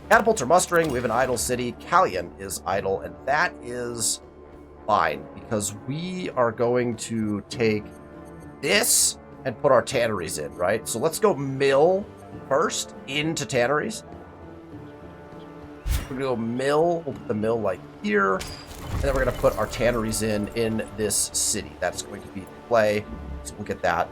Catapults are mustering. We have an idle city. Callion is idle, and that is fine because we are going to take this and put our tanneries in, right? So let's go mill first into tanneries. We're gonna go mill. We'll put the mill like here, and then we're gonna put our tanneries in this city. That's going to be the play. So we'll get that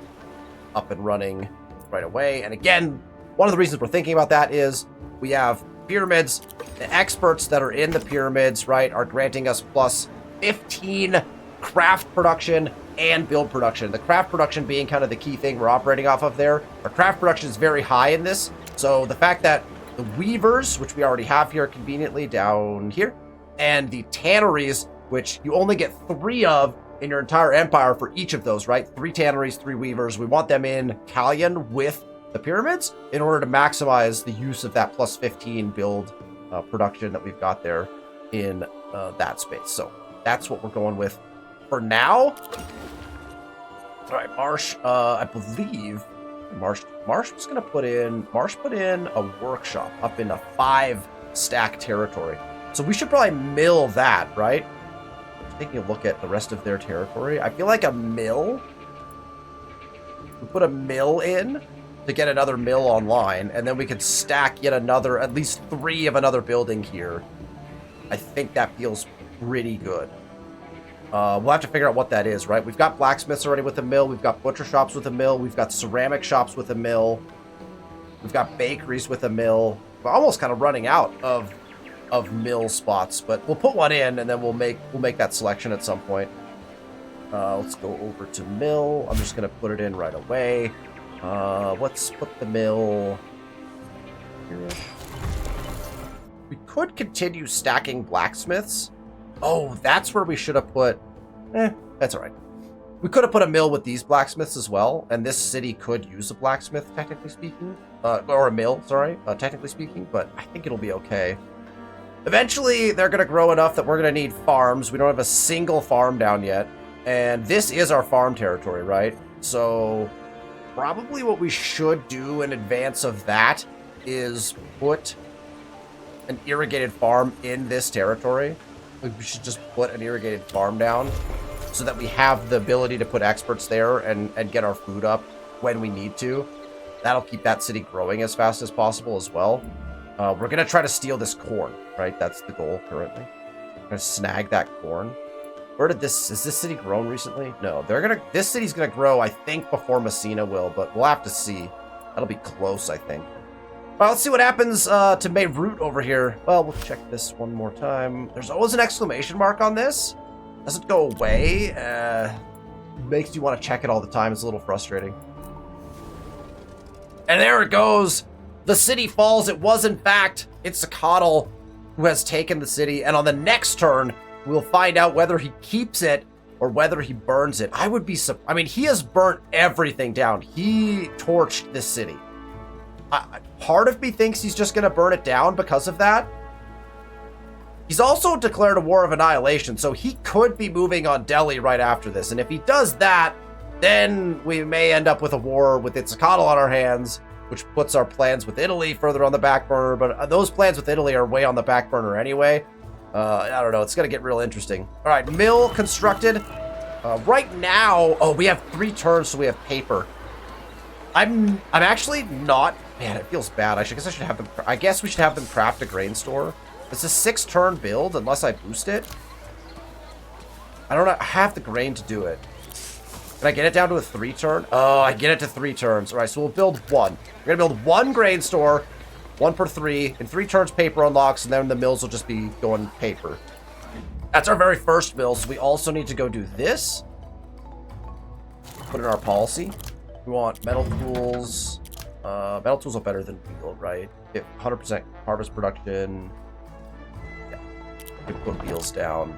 up and running right away. And again, one of the reasons we're thinking about that is we have pyramids. The experts that are in the pyramids, right, are granting us plus 15 craft production and build production. The craft production being kind of the key thing we're operating off of there. Our craft production is very high in this. So the fact that the weavers, which we already have here conveniently down here, and the tanneries, which you only get 3 of in your entire empire for each of those, right? 3 tanneries, 3 weavers. We want them in Callion with the pyramids in order to maximize the use of that plus 15 build production that we've got there in that space. So that's what we're going with for now. All right, Marsh, I believe Marsh was going to put in a workshop up in a 5 stack territory. So we should probably mill that, right? Taking a look at the rest of their territory. I feel like a mill. We put a mill in to get another mill online, and then we could stack yet another, at least 3 of another building here. I think that feels pretty good. We'll have to figure out what that is, right? We've got blacksmiths already with a mill. We've got butcher shops with a mill. We've got ceramic shops with a mill. We've got bakeries with a mill. We're almost kind of running out of mill spots, but we'll put one in, and then we'll make that selection at some point. Let's go over to mill. I'm just gonna put it in right away. Let's put the mill here. We could continue stacking blacksmiths. Oh, that's where we should have put... that's all right. We could have put a mill with these blacksmiths as well, and this city could use a blacksmith, technically speaking. Or a mill, sorry, technically speaking, but I think it'll be okay. Eventually, they're going to grow enough that we're going to need farms. We don't have a single farm down yet, and this is our farm territory, right? So probably what we should do in advance of that is put an irrigated farm in this territory. We should just put an irrigated farm down so that we have the ability to put experts there and get our food up when we need to. That'll keep that city growing as fast as possible as well. We're going to try to steal this corn, right? That's the goal currently. We're going to snag that corn. Is this city grown recently? No, this city's going to grow, I think, before Messina will, but we'll have to see. That'll be close, I think. Well, let's see what happens to Beirut over here. Well, we'll check this one more time. There's always an exclamation mark on this. Doesn't go away. Makes you want to check it all the time. It's a little frustrating. And there it goes. The city falls. It was, in fact, Itzcoatl who has taken the city. And on the next turn, we'll find out whether he keeps it or whether he burns it. I would be surprised. I mean, he has burnt everything down. He torched this city. Part of me thinks he's just going to burn it down because of that. He's also declared a war of annihilation, so he could be moving on Delhi right after this. And if he does that, then we may end up with a war with Itzcoatl on our hands, which puts our plans with Italy further on the back burner. But those plans with Italy are way on the back burner anyway. I don't know. It's going to get real interesting. All right, mill constructed. Right now, oh, we have 3 turns, so we have paper. I'm actually not... Man, it feels bad. I guess we should have them craft a grain store. It's a 6-turn build unless I boost it. I don't have the grain to do it. Can I get it down to a 3 turn? Oh, I get it to 3 turns. All right, so we'll build 1. We're going to build 1 grain store, 1 per 3. In 3 turns, paper unlocks, and then the mills will just be going paper. That's our very first mill, so we also need to go do this. Put in our policy. We want metal tools. Metal tools are better than wheel, right? 100% harvest production. Yeah. We put wheels down.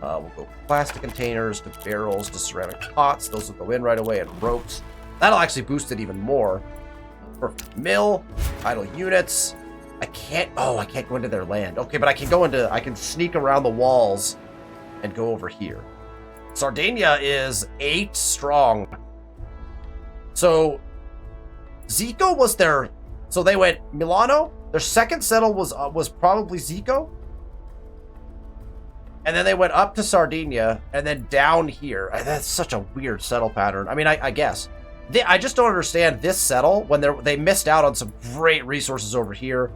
We'll go plastic containers to barrels to ceramic pots. Those will go in right away, and ropes. That'll actually boost it even more. Perfect. Mill, idle units. I can't go into their land. Okay, but I can sneak around the walls and go over here. Sardinia is 8 strong. So Zico was so they went Milano. Their second settle was probably Zico. And then they went up to Sardinia and then down here. That's such a weird settle pattern. I mean, I guess. I just don't understand this settle when they missed out on some great resources over here.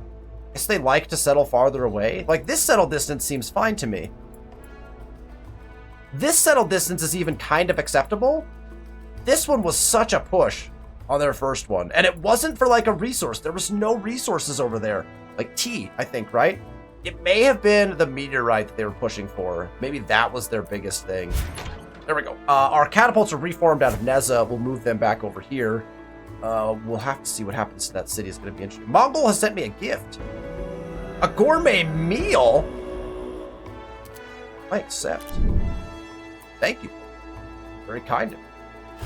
I guess they like to settle farther away. Like, this settle distance seems fine to me. This settle distance is even kind of acceptable. This one was such a push on their first one. And it wasn't for, like, a resource. There was no resources over there. Like tea, I think, right? It may have been the meteorite that they were pushing for. Maybe that was their biggest thing. There we go. Our catapults are reformed out of Neza. We'll move them back over here. We'll have to see what happens to that city. It's going to be interesting. Mongol has sent me a gift. A gourmet meal? I accept. Thank you. Very kind of you.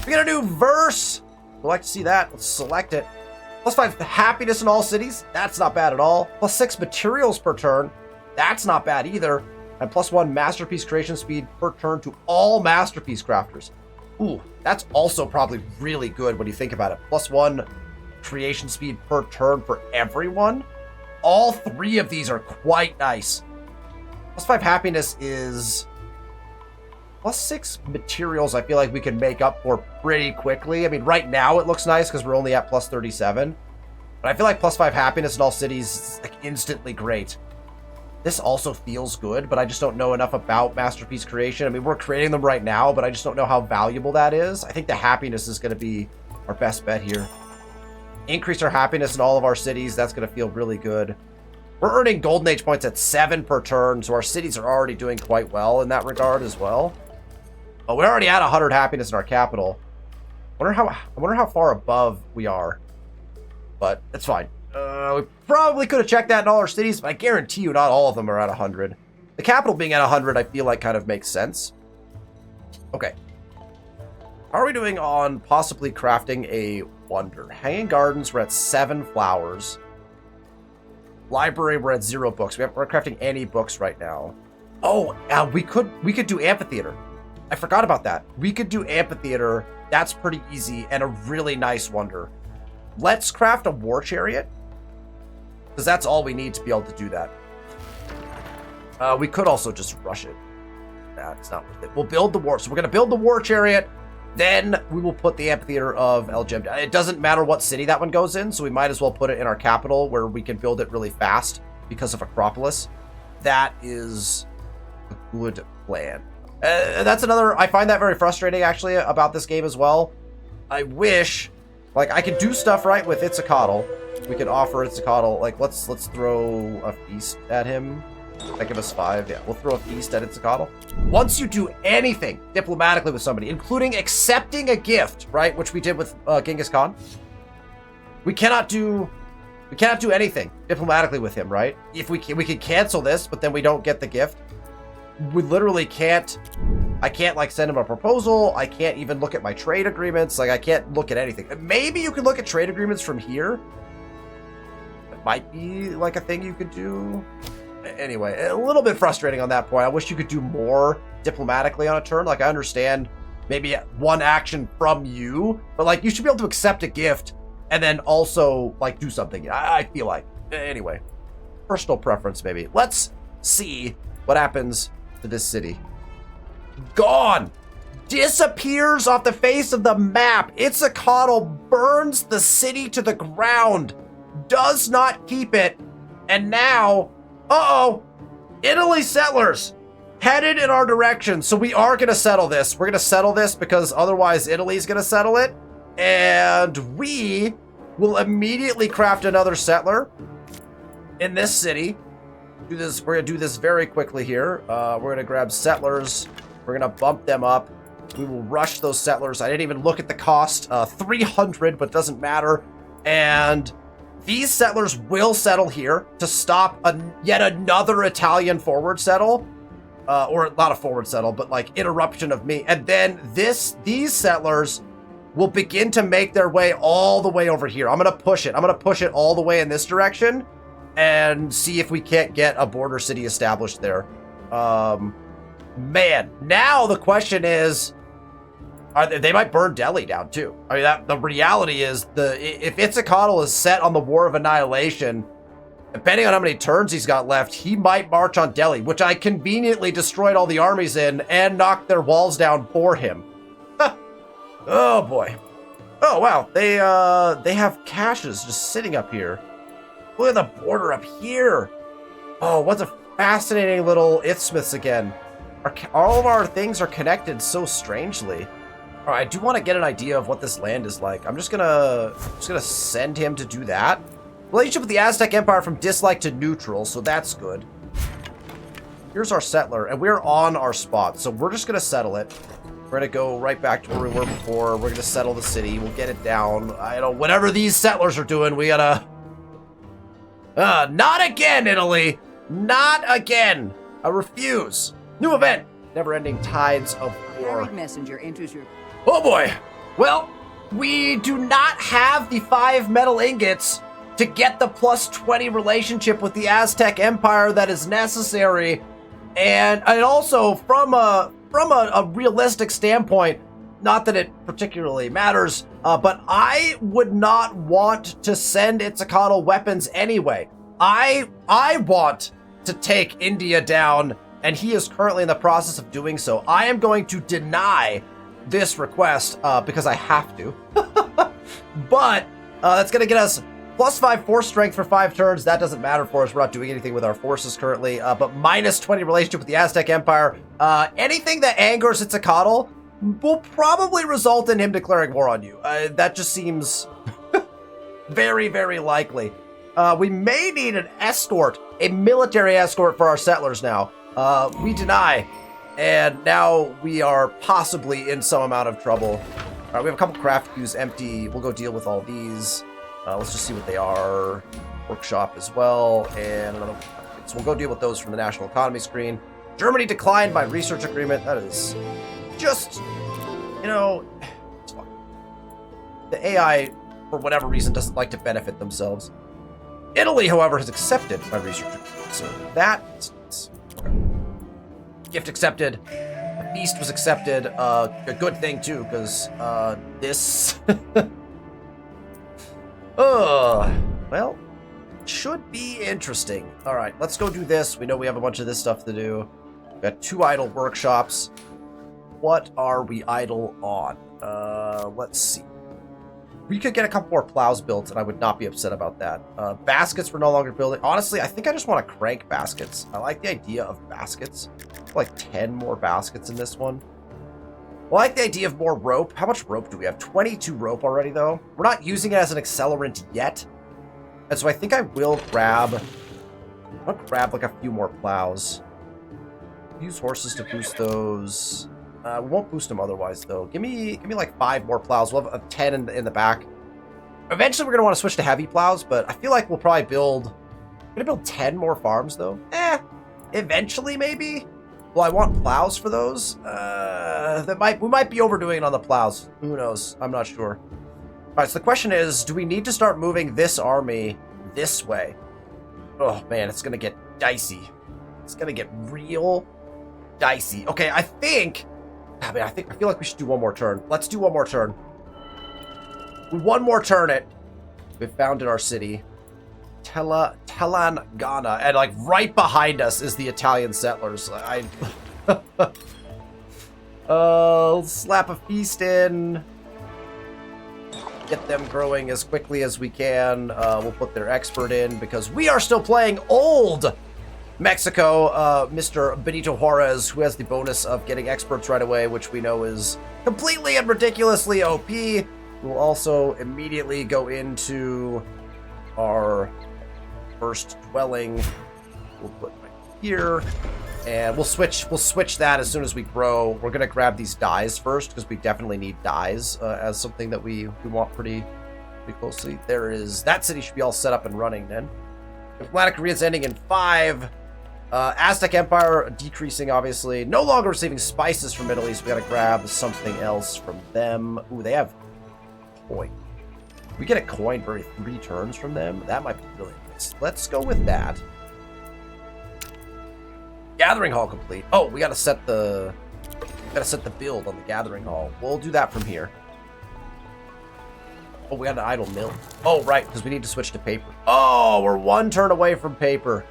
We got a new verse. We'd like to see that. Let's select it. +5 happiness in all cities. That's not bad at all. +6 materials per turn. That's not bad either. And +1 masterpiece creation speed per turn to all masterpiece crafters. Ooh, that's also probably really good when you think about it. +1 creation speed per turn for everyone. All 3 of these are quite nice. +5 happiness is +6 materials. I feel like we can make up for pretty quickly. I mean, right now it looks nice because we're only at +37. But I feel like +5 happiness in all cities is like instantly great. This also feels good, but I just don't know enough about masterpiece creation. I mean, we're creating them right now, but I just don't know how valuable that is. I think the happiness is going to be our best bet here. Increase our happiness in all of our cities. That's going to feel really good. We're earning Golden Age points at 7 per turn, so our cities are already doing quite well in that regard as well. But we're already at 100 happiness in our capital. I wonder how far above we are. But it's fine. We probably could have checked that in all our cities, but I guarantee you not all of them are at 100. The capital being at 100, I feel like kind of makes sense. Okay. How are we doing on possibly crafting a wonder? Hanging Gardens, we're at 7 flowers. Library, we're at 0 books. We're crafting any books right now. Oh, we could do amphitheater. I forgot about that. We could do amphitheater. That's pretty easy and a really nice wonder. Let's craft a war chariot, because that's all we need to be able to do that. We could also just rush it. That's not worth it. We'll build the war. So we're going to build the war chariot. Then we will put the amphitheater of El Gem. It doesn't matter what city that one goes in, so we might as well put it in our capital where we can build it really fast because of Acropolis. That is a good plan. That's another... I find that very frustrating, actually, about this game as well. I wish... Like, I could do stuff right with Itzcoatl. We could offer Itzcoatl... Like, let's throw a feast at him. That give us 5. Yeah, we'll throw a feast at Itzcoatl. Once you do anything diplomatically with somebody, including accepting a gift, right, which we did with Genghis Khan, we cannot do anything diplomatically with him, right? If we can cancel this, but then we don't get the gift. We literally can't. I can't like send him a proposal. I can't even look at my trade agreements. Like I can't look at anything. Maybe you can look at trade agreements from here. It might be like a thing you could do. Anyway, a little bit frustrating on that point. I wish you could do more diplomatically on a turn. Like I understand maybe one action from you, but like you should be able to accept a gift and then also like do something. I feel like. Anyway, personal preference maybe. Let's see what happens to this city. Gone. Disappears off the face of the map. Itzcoatl burns the city to the ground. Does not keep it. And now, uh-oh, Italy settlers. headed in our direction. So we are going to settle this. We're going to settle this because otherwise Italy's going to settle it. And we will immediately craft another settler in this city. We're going to do this very quickly here. We're going to grab settlers. We're going to bump them up. We will rush those settlers. I didn't even look at the cost. 300, but doesn't matter. And these settlers will settle here to stop yet another Italian forward settle. Or not a forward settle, but like interruption of me. And then these settlers will begin to make their way all the way over here. I'm going to push it. I'm going to push it all the way in this direction and see if we can't get a border city established there. Man, now the question is, they might burn Delhi down too. I mean, the reality is, if Itzcoatl is set on the War of Annihilation, depending on how many turns he's got left, he might march on Delhi, which I conveniently destroyed all the armies in and knocked their walls down for him. Oh boy. Oh wow, they have caches just sitting up here. Look at the border up here. Oh, what's a fascinating little isthmus again. All of our things are connected so strangely. All right, I do want to get an idea of what this land is like. I'm just gonna send him to do that. Relationship with the Aztec Empire from dislike to neutral, so that's good. Here's our settler, and we're on our spot, so we're just gonna settle it. We're gonna go right back to where we were before. We're gonna settle the city. We'll get it down. I don't know, whatever these settlers are doing, we gotta... not again, Italy! Not again! I refuse. New event. Never-ending tides of war. Messenger enters your... Oh boy. Well, we do not have the 5 metal ingots to get the plus 20 relationship with the Aztec Empire that is necessary. And also from a realistic standpoint, not that it particularly matters, but I would not want to send Itzcoatl weapons anyway. I want to take India down, and he is currently in the process of doing so. I am going to deny this request because I have to. But that's going to get us plus 5 force strength for 5 turns. That doesn't matter for us. We're not doing anything with our forces currently. But minus 20 relationship with the Aztec Empire. Anything that angers Itzcoatl will probably result in him declaring war on you. That just seems very, very likely. We may need an escort, a military escort for our settlers now. We deny. And now we are possibly in some amount of trouble. All right, we have a couple craft queues empty. We'll go deal with all these. Let's just see what they are. Workshop as well. And another. So we'll go deal with those from the national economy screen. Germany declined by research agreement. That is just, it's fine. The AI, for whatever reason, doesn't like to benefit themselves. Italy, however, has accepted my research agreement. So that is nice. Okay. Gift accepted. The feast was accepted. A good thing, too, because this... well, should be interesting. All right, let's go do this. We know we have a bunch of this stuff to do. We've got 2 idle workshops. What are we idle on? Let's see. We could get a couple more plows built, and I would not be upset about that. Baskets we're no longer building. Honestly, I think I just want to crank baskets. I like the idea of baskets. Like 10 more baskets in this one. I like the idea of more rope. How much rope do we have? 22 rope already, though. We're not using it as an accelerant yet. And so I think I will grab... I'll grab like a few more plows. Use horses to boost those. We won't boost them otherwise, though. Give me like 5 more plows. We'll have a 10 in the back. Eventually, we're going to want to switch to heavy plows, but I feel like we'll probably build... I'm going to build 10 more farms, though. Eventually, maybe? Well, I want plows for those. We might be overdoing it on the plows. Who knows? I'm not sure. All right, so the question is, do we need to start moving this army this way? Oh, man, it's going to get dicey. It's going to get real dicey. Okay, I feel like we should do one more turn. Let's do one more turn. One more turn it. We've founded our city. Telangana. And like right behind us is the Italian settlers. Slap a feast in. Get them growing as quickly as we can. We'll put their expert in because we are still playing old Mexico, Mr. Benito Juarez, who has the bonus of getting experts right away, which we know is completely and ridiculously OP. We'll also immediately go into our first dwelling. We'll put right here, and we'll switch that as soon as we grow. We're gonna grab these dyes first because we definitely need dyes as something that we want pretty closely. There is that city should be all set up and running then. Diplomatic Korea's ending in 5. Aztec Empire decreasing, obviously. No longer receiving spices from Italy, so we gotta grab something else from them. Ooh, they have coin. We get a coin for 3 turns from them. That might be really nice. Let's go with that. Gathering hall complete. Oh, we gotta set the build on the gathering hall. We'll do that from here. Oh, we got an idle mill. Oh, right, because we need to switch to paper. Oh, we're 1 turn away from paper.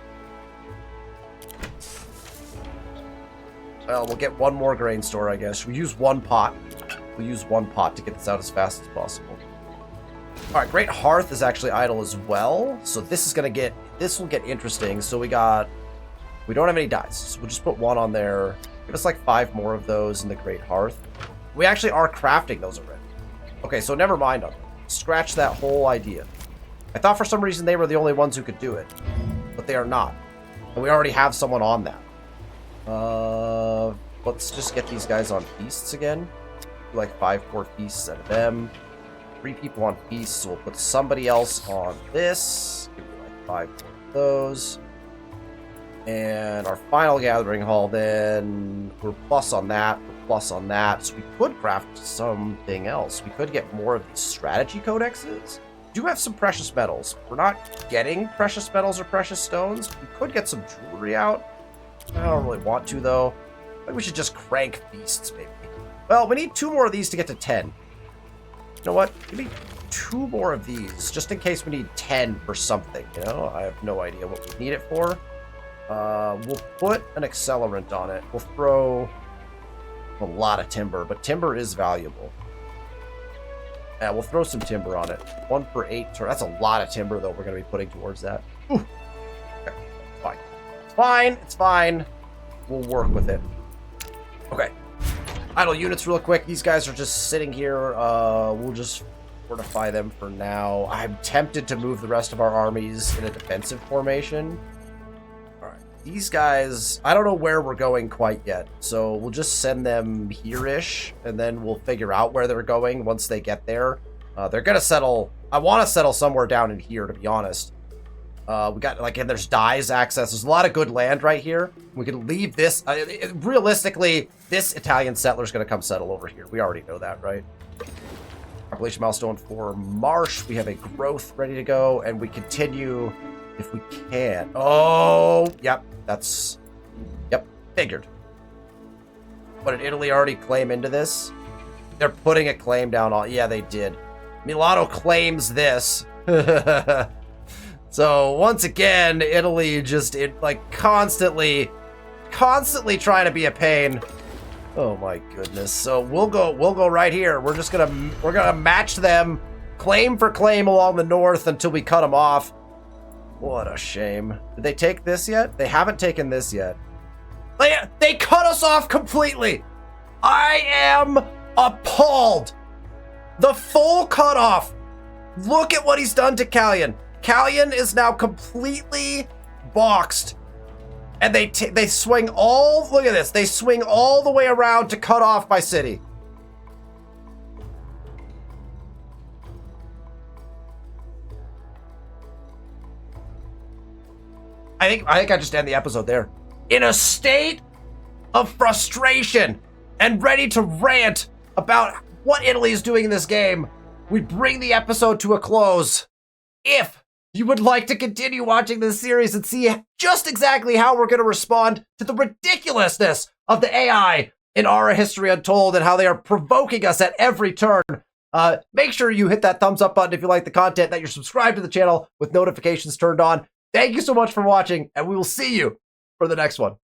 Well, we'll get 1 more grain store, I guess. We use 1 pot. We'll use 1 pot to get this out as fast as possible. All right, Great Hearth is actually idle as well. So this will get interesting. So we don't have any dice. So we'll just put 1 on there. Give us like 5 more of those in the Great Hearth. We actually are crafting those already. Okay, so never mind on them. Scratch that whole idea. I thought for some reason they were the only ones who could do it, but they are not. And we already have someone on that. Let's just get these guys on feasts again. Do like 5 more feasts out of them. 3 people on feasts, so we'll put somebody else on this. Give me like 5 more of those. And our final gathering hall then, we're plus on that, we're plus on that. So we could craft something else. We could get more of these strategy codexes. We do have some precious metals. We're not getting precious metals or precious stones. We could get some jewelry out. I don't really want to, though. I think we should just crank feasts, maybe. Well, we need 2 more of these to get to 10. You know what? Give me 2 more of these, just in case we need 10 for something, you know? I have no idea what we need it for. We'll put an accelerant on it. We'll throw a lot of timber, but timber is valuable. Yeah, we'll throw some timber on it. 1 for 8. That's a lot of timber, though, we're going to be putting towards that. Ooh. Okay, it's fine. It's fine. It's fine. We'll work with it. Okay. Idle units real quick. These guys are just sitting here. We'll just fortify them for now. I'm tempted to move the rest of our armies in a defensive formation. All right. These guys, I don't know where we're going quite yet. So we'll just send them here-ish, and then we'll figure out where they're going once they get there. They're going to settle. I want to settle somewhere down in here, to be honest. We got, like, and there's dyes access. There's a lot of good land right here. We could leave this. Realistically, this Italian settler's going to come settle over here. We already know that, right? Population milestone for Marsh. We have a growth ready to go, and we continue if we can. Oh, yep. Yep, figured. What, did Italy already claim into this? They're putting a claim down on. Yeah, they did. Milano claims this. So once again, Italy just constantly trying to be a pain. Oh my goodness. So we'll go right here. We're gonna match them claim for claim along the north until we cut them off. What a shame. Did they take this yet? They haven't taken this yet. They cut us off completely. I am appalled. The full cutoff. Look at what he's done to Callion. Callion is now completely boxed. And they swing all, look at this. They swing all the way around to cut off my city. I think I just end the episode there. In a state of frustration and ready to rant about what Italy is doing in this game, we bring the episode to a close. If you would like to continue watching this series and see just exactly how we're going to respond to the ridiculousness of the AI in Ara History Untold and how they are provoking us at every turn, make sure you hit that thumbs up button if you like the content, that you're subscribed to the channel with notifications turned on. Thank you so much for watching, and we will see you for the next one.